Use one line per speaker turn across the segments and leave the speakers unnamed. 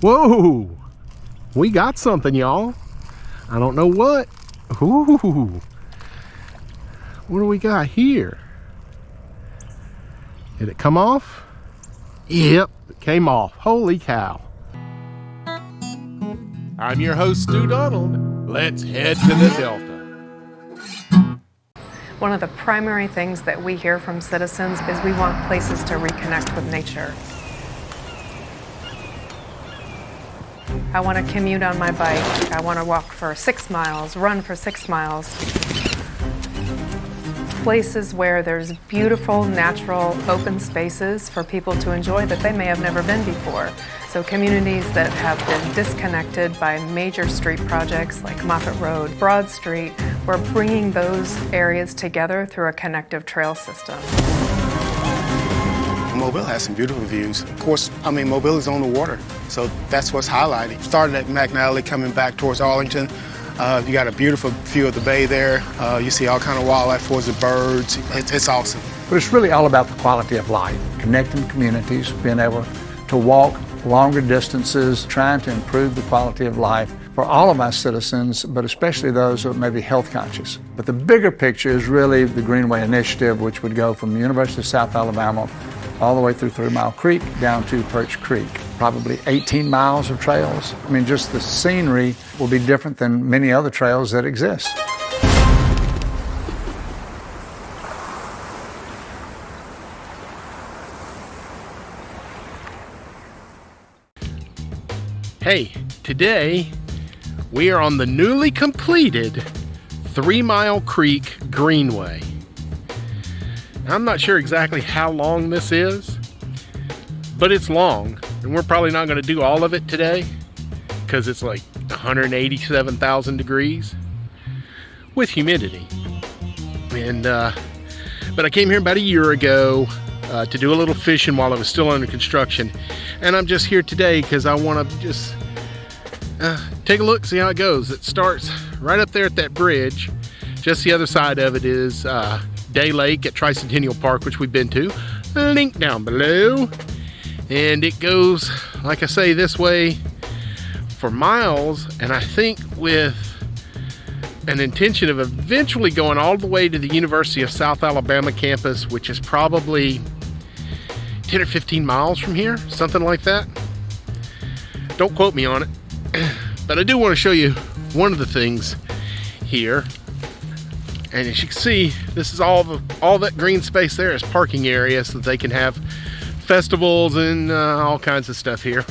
Whoa, we got something, y'all. I don't know what. Ooh, what do we got here? Did it come off? Yep, it came off. Holy cow. I'm your host, Stu Donald. Let's head to the Delta.
One of the primary things that we hear from citizens is we want places to reconnect with nature. I want to commute on my bike. I want to walk for 6 miles, run for 6 miles. Places where there's beautiful, natural, open spaces for people to enjoy that they may have never been before. So communities that have been disconnected by major street projects like Moffett Road, Broad Street, we're bringing those areas together through a connective trail system.
Mobile has some beautiful views. Of course, Mobile is on the water, so that's what's highlighted. Started at McNally, coming back towards Arlington. You got a beautiful view of the bay there. You see all kind of wildlife, towards the birds. It's awesome.
But it's really all about the quality of life, connecting communities, being able to walk longer distances, trying to improve the quality of life for all of our citizens, but especially those who may be health conscious. But the bigger picture is really the Greenway Initiative, which would go from the University of South Alabama all the way through 3 Mile Creek down to Perch Creek. Probably 18 miles of trails. Just the scenery will be different than many other trails that exist.
Hey, today we are on the newly completed 3 Mile Creek Greenway. I'm not sure exactly how long this is, but it's long, and we're probably not going to do all of it today because it's like 187,000 degrees with humidity. And but I came here about a year ago to do a little fishing while it was still under construction, and I'm just here today because I want to just take a look, see how it goes. It starts right up there at that bridge. Just the other side of it is Day Lake at Tricentennial Park, which we've been to. Link down below. And it goes, like I say, this way for miles, and I think with an intention of eventually going all the way to the University of South Alabama campus, which is probably 10 or 15 miles from here, something like that. Don't quote me on it, but I do want to show you one of the things here. And as you can see, this is all that green space there is parking area so that they can have festivals and all kinds of stuff here.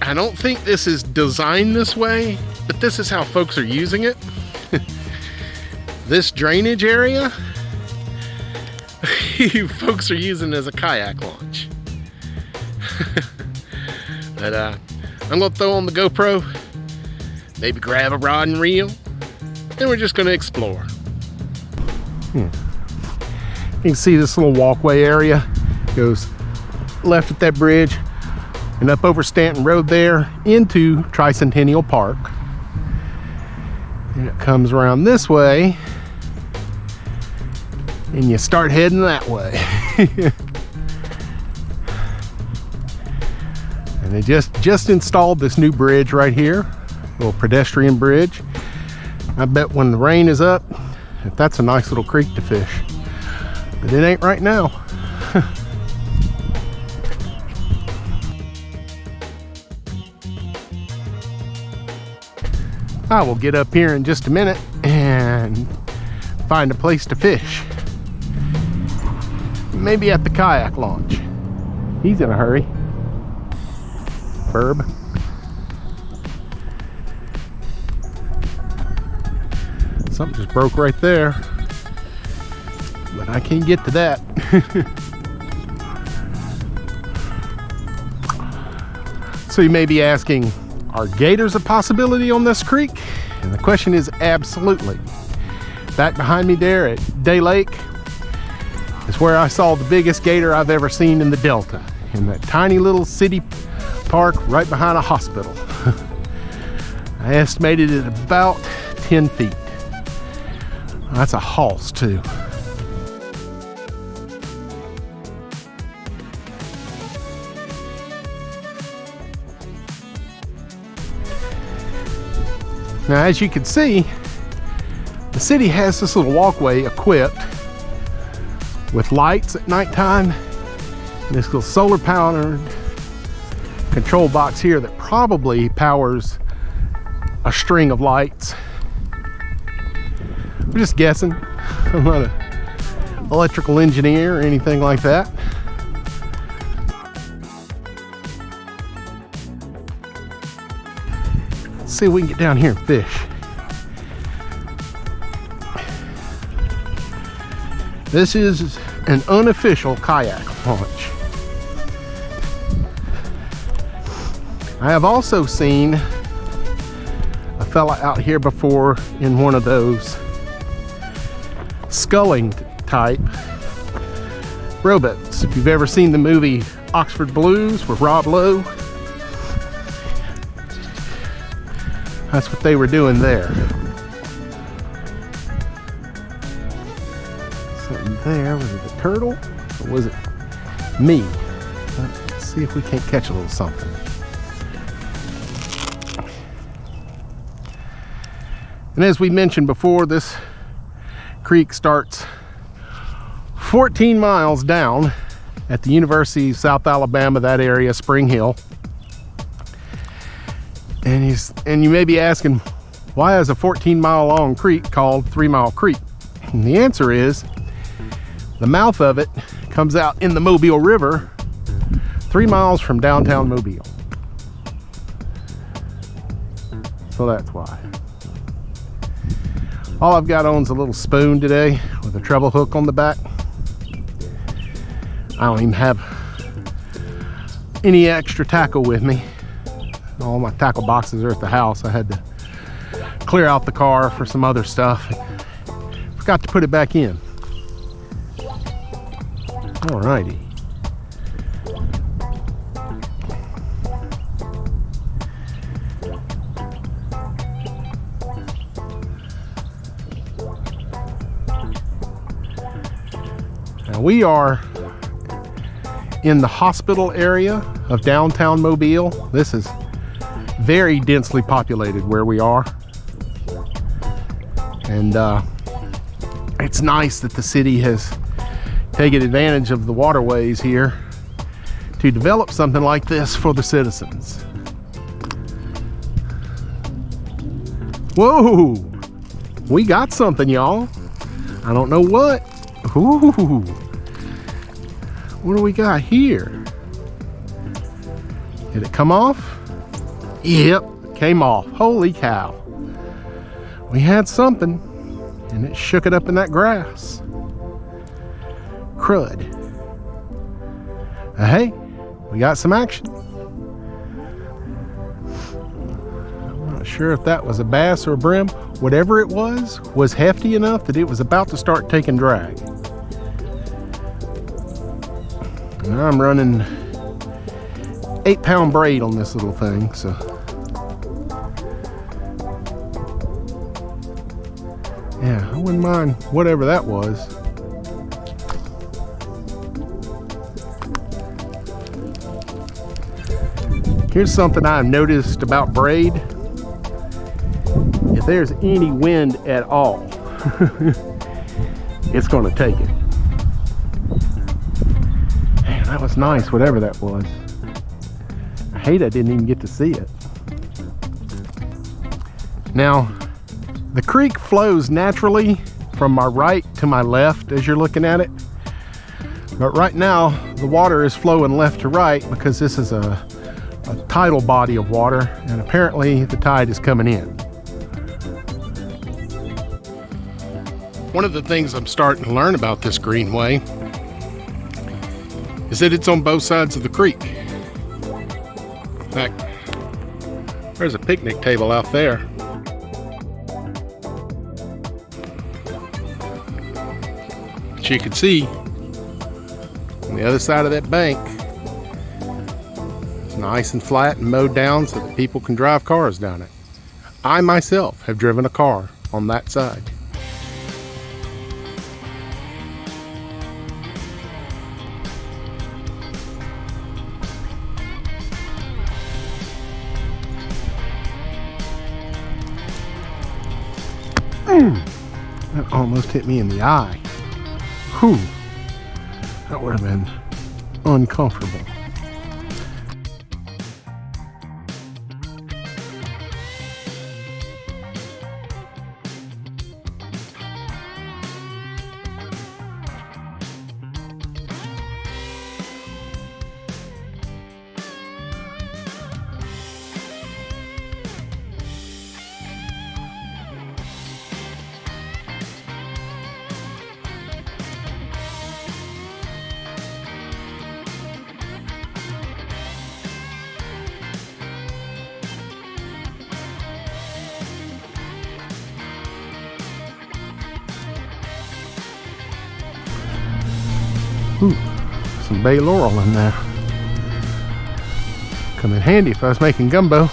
I don't think this is designed this way, but this is how folks are using it. This drainage area, folks are using as a kayak launch. But I'm gonna throw on the GoPro, maybe grab a rod and reel, and we're just gonna explore. You can see this little walkway area goes left at that bridge and up over Stanton Road there into Tricentennial Park. And it comes around this way and you start heading that way. And they just installed this new bridge right here, little pedestrian bridge. I bet when the rain is up, if that's a nice little creek to fish. But it ain't right now. I will get up here in just a minute and find a place to fish. Maybe at the kayak launch. He's in a hurry. Burb. Something just broke right there, but I can't get to that. So you may be asking, are gators a possibility on this creek? And the question is absolutely. Back behind me there at Day Lake is where I saw the biggest gator I've ever seen in the Delta, in that tiny little city park right behind a hospital. I estimated it about 10 feet. That's a hoss too. Now, as you can see, the city has this little walkway equipped with lights at nighttime, and this little solar powered control box here that probably powers a string of lights. I'm just guessing. I'm not an electrical engineer or anything like that. Let's see if we can get down here and fish. This is an unofficial kayak launch. I have also seen a fella out here before in one of those sculling type rowboats. If you've ever seen the movie Oxford Blues with Rob Lowe, that's what they were doing there. Something there. Was it a turtle or was it me? Let's see if we can't catch a little something. And as we mentioned before, this creek starts 14 miles down at the University of South Alabama, that area, Spring Hill. And you may be asking, why is a 14-mile long creek called 3 Mile Creek? And the answer is, the mouth of it comes out in the Mobile River 3 miles from downtown Mobile. So that's why. All I've got on is a little spoon today with a treble hook on the back. I don't even have any extra tackle with me. All my tackle boxes are at the house. I had to clear out the car for some other stuff. Forgot to put it back in. Alrighty. Now we are in the hospital area of downtown Mobile. This is very densely populated where we are. And it's nice that the city has taken advantage of the waterways here to develop something like this for the citizens. Whoa! We got something, y'all. I don't know what. Ooh. What do we got here? Did it come off? Yep, it came off. Holy cow. We had something, and it shook it up in that grass. Crud. Hey, we got some action. I'm not sure if that was a bass or a brim. Whatever it was hefty enough that it was about to start taking drag. And I'm running 8-pound braid on this little thing, so. Yeah, I wouldn't mind whatever that was. Here's something I've noticed about braid. If there's any wind at all, it's gonna take it. Man, that was nice, whatever that was. I hate I didn't even get to see it. Now, the creek flows naturally from my right to my left as you're looking at it. But right now, the water is flowing left to right because this is a tidal body of water, and apparently the tide is coming in. One of the things I'm starting to learn about this greenway is that it's on both sides of the creek. In fact, there's a picnic table out there. But you can see on the other side of that bank, it's nice and flat and mowed down so that people can drive cars down it. I myself have driven a car on that side. almost hit me in the eye. Whew. That would have been uncomfortable. Ooh, some bay laurel in there. Come in handy if I was making gumbo.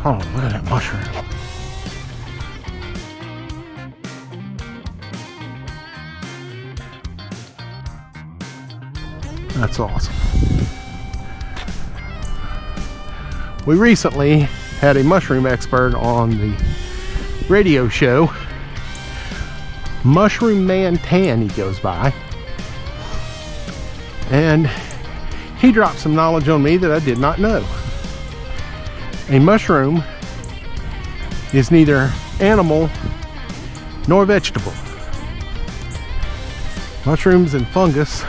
Oh, look at that mushroom. That's awesome. We recently had a mushroom expert on the radio show. Mushroom Man Tan, he goes by. And he dropped some knowledge on me that I did not know. A mushroom is neither animal nor vegetable. Mushrooms and fungus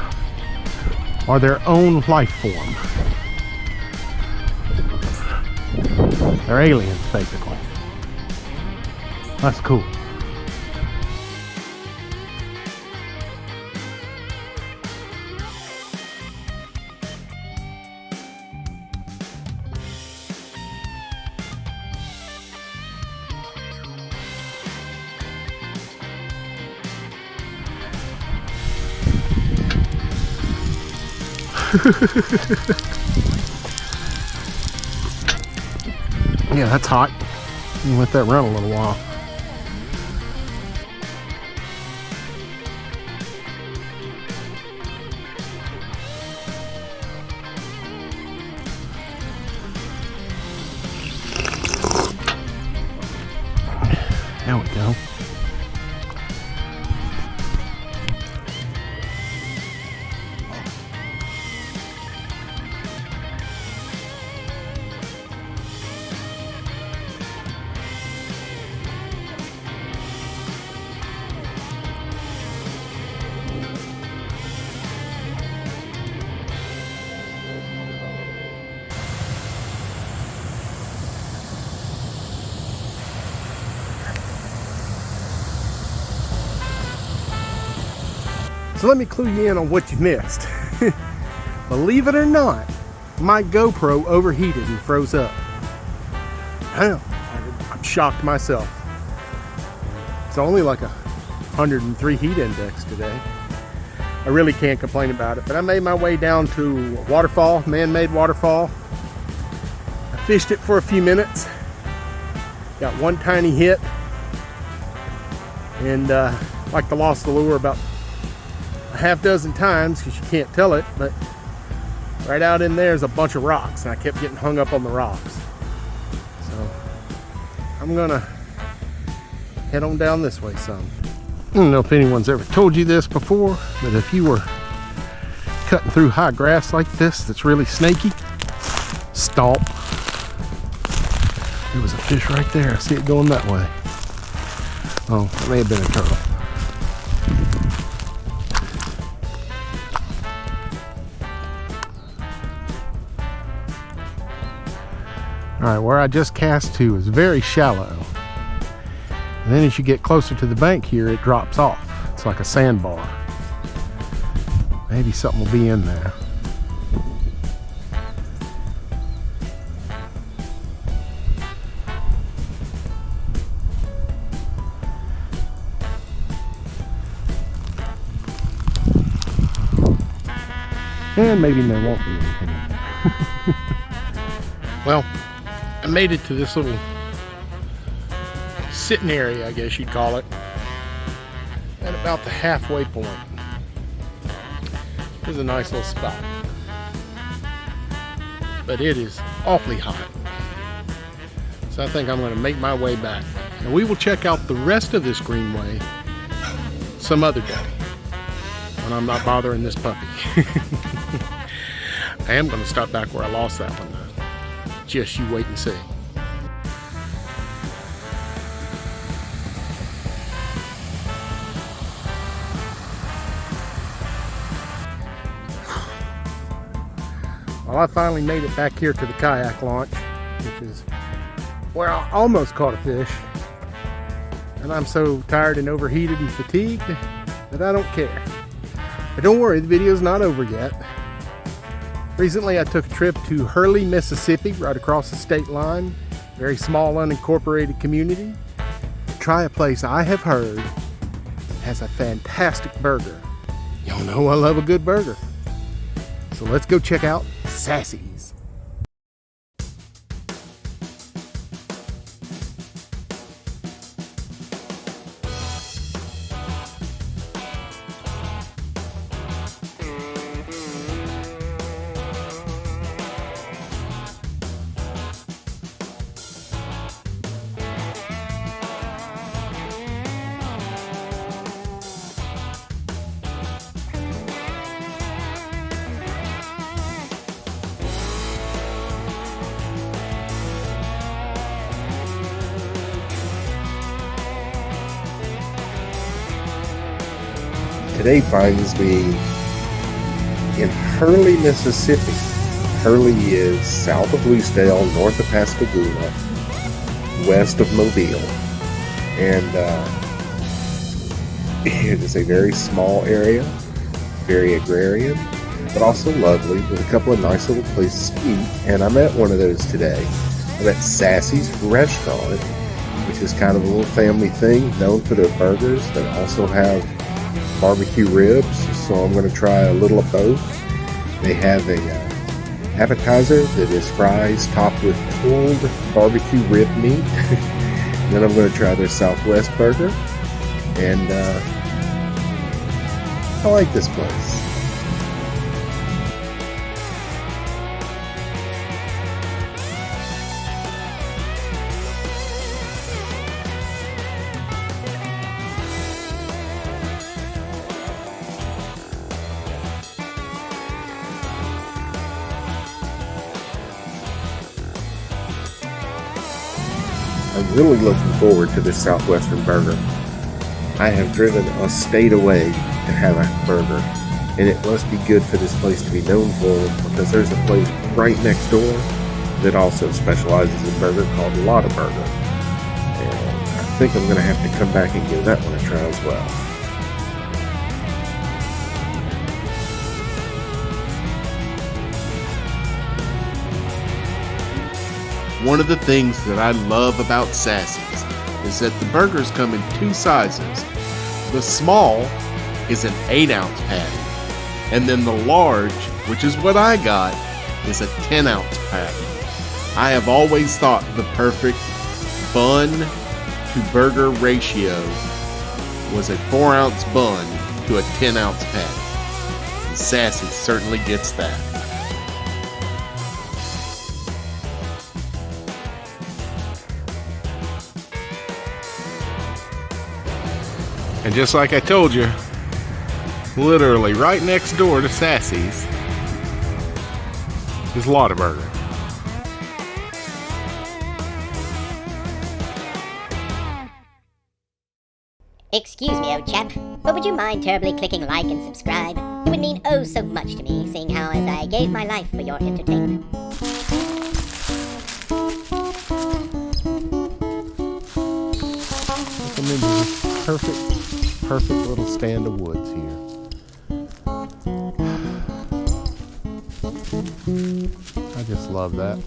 are their own life form. They're aliens, basically. That's cool. Yeah, that's hot. You can let that run a little while. There we go. So let me clue you in on what you missed. Believe it or not, my GoPro overheated and froze up. Hell, I'm shocked myself. It's only like 103 heat index today. I really can't complain about it, but I made my way down to a waterfall, man-made waterfall. I fished it for a few minutes. Got one tiny hit. And like to lost the lure about a half dozen times because you can't tell it, but right out in there is a bunch of rocks and I kept getting hung up on the rocks. So I'm gonna head on down this way some. I don't know if anyone's ever told you this before, but if you were cutting through high grass like this that's really snaky, stomp. There was a fish right there. I see it going that way. Oh, it may have been a turtle. All right, where I just cast to is very shallow. And then as you get closer to the bank here, it drops off. It's like a sandbar. Maybe something will be in there. And maybe there won't be anything in there. Well, I made it to this little sitting area, I guess you'd call it, at about the halfway point. It's a nice little spot, but it is awfully hot. So I think I'm going to make my way back. And we will check out the rest of this greenway some other day when I'm not bothering this puppy. I am going to stop back where I lost that one though. Just you wait and see. Well, I finally made it back here to the kayak launch, which is where I almost caught a fish. And I'm so tired and overheated and fatigued that I don't care. But don't worry, the video's not over yet. Recently I took a trip to Hurley, Mississippi, right across the state line. Very small unincorporated community. Try a place I have heard has a fantastic burger. Y'all know I love a good burger. So let's go check out Sassy's.
Today finds me in Hurley, Mississippi. Hurley is south of Lucedale, north of Pascagoula, west of Mobile. And it is a very small area, very agrarian, but also lovely, with a couple of nice little places to eat. And I'm at one of those today. I'm at Sassy's restaurant, which is kind of a little family thing, known for their burgers, but also have barbecue ribs, so I'm going to try a little of both. They have a appetizer that is fries topped with pulled barbecue rib meat. Then I'm going to try their Southwest burger, and I like this place. I'm really looking forward to this Southwestern burger. I have driven a state away to have a burger, and it must be good for this place to be known for, because there's a place right next door that also specializes in burger called Lotta Burger. And I think I'm going to have to come back and give that one a try as well.
One of the things that I love about Sassy's is that the burgers come in two sizes. The small is an 8-ounce patty, and then the large, which is what I got, is a 10-ounce patty. I have always thought the perfect bun to burger ratio was a 4-ounce bun to a 10-ounce patty. And Sassy certainly gets that. And just like I told you, literally right next door to Sassy's is Lotta Burger.
Excuse me, old chap, but would you mind terribly clicking like and subscribe? It would mean oh so much to me, seeing how as I gave my life for your entertainment.
I'm in this perfect little stand of woods here. I just love that.